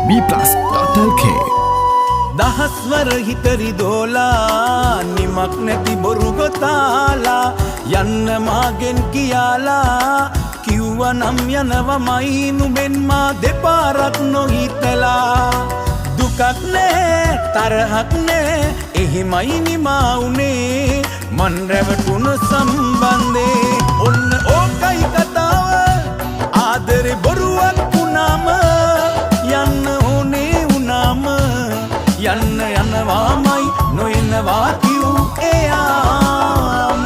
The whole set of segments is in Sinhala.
B+.lk දහස්වර හිතරි දෝලා නිමක් නැති බොරු ගොතාලා යන්න මාගෙන් කියාලා කිව්වනම් යනවමයි නුඹෙන් මා දෙපාරක් නොහිතලා දුකක් නෑ තරහක් නෑ එහෙමයි නිමා උනේ මන් රැවටුණ සම්බන්ධේ ඔන්න ඕකයි කතාව ආදරේ බොරුවක් වුණාම යන්න ඕනේ වුණාම යන්න යනවාමයි නොයනවා කිව් එයාම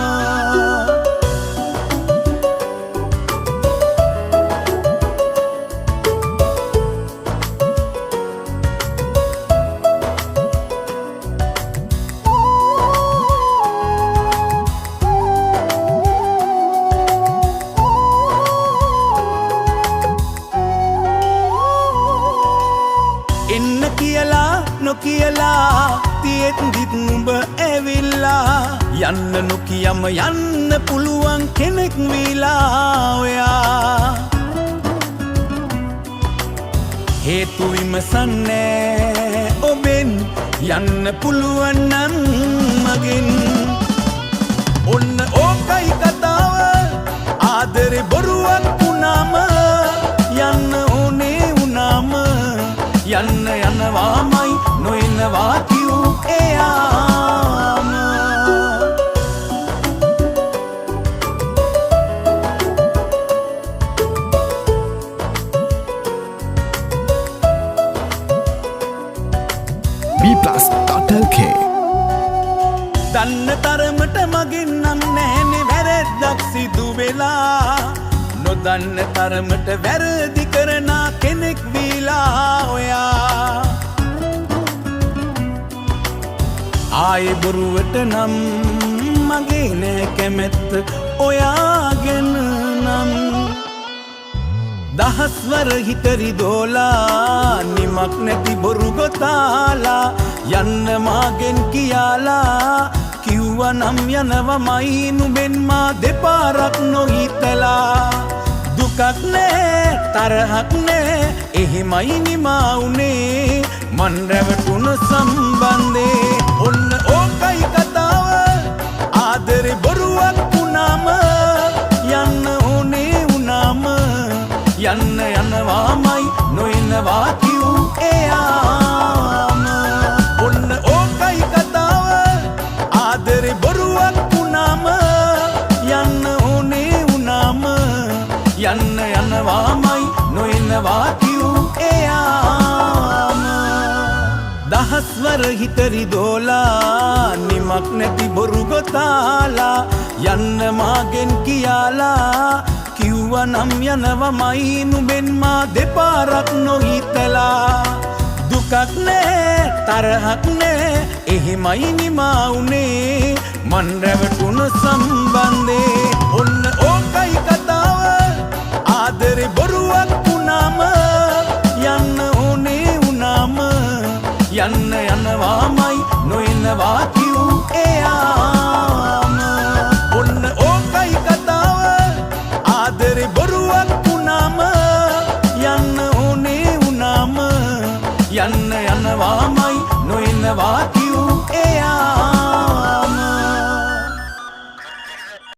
එන්න කියලා නොකියලා තියෙත් දිත් නුඹ ඇවිල්ලා යන්න නොකියම යන්න පුළුවන් කෙනෙක් වීලා ඔයා හේතු විමසන්නේ ඔබෙන් යන්න පුළුවන් නම් මගෙන් ඔන්න ඕකයි කතාව ආදරේ බොරුවක් වුණාම යන්න ඕනේ වුණාම යන්න යනවාමයි නොයනවා කිව් එයාම B+.lk දන්න තරමට මගෙන් නම් නැහැනේ වැරැද්දක් සිදු වෙලා නොදන්න තරමට වැරදි කරන කෙනෙක් වීලා ඔයා ආයේ බොරුවට නම් මගේ නෑ කැමැත්ත ඔයාගෙන නම් දහස්වර හිතරි දෝලා නිමක් නැති බොරු ගොතාලා යන්න මාගෙන් කියාලා කිව්වනම් යනවමයි නුඹෙන් මා දෙපාරක් නොහිතලා දුකක් නෑ තරහක් නෑ එහෙමයි නිමා උනේ මන් රැවටුණ සම්බන්ධේ ඔන්න ඕකයි කතාව ආදරේ බොරුවක් වුණාම යන්න ඕනේ වුණාම යන්න යනවාමයි නොයනවා කිව් එයාම ඔන්න ඕකයි කතාව ආදරේ බොරුවක් වුණාම යන්න ඕනේ වුණාම යන්න යනවාමයි නොයනවා කිව් එයාම දහස්වර හිතරි දෝලා නිමක් නැති බොරු ගොතාලා යන්න මාගෙන් කියාලා කිව්වනම් යනවමයි නුඹෙන් මා දෙපාරක් නොහිතලා දුකක් නෑ තරහක් නෑ එහෙමයි නිමා උනේ මන් රැවටුණ සම්බන්ධේ ඔන්න ඕකයි කතාව ආදරේ බොරුවක් වුණාම යන්න ඕනේ වුණාම යන්න යනවාමයි නොයනවා කිව් එයාම ඔන්න ඕකයි කතාව ආදරේ බොරුවක් වුණාම යන්න ඕනේ වුණාම යන්න යනවාමයි නොයනවා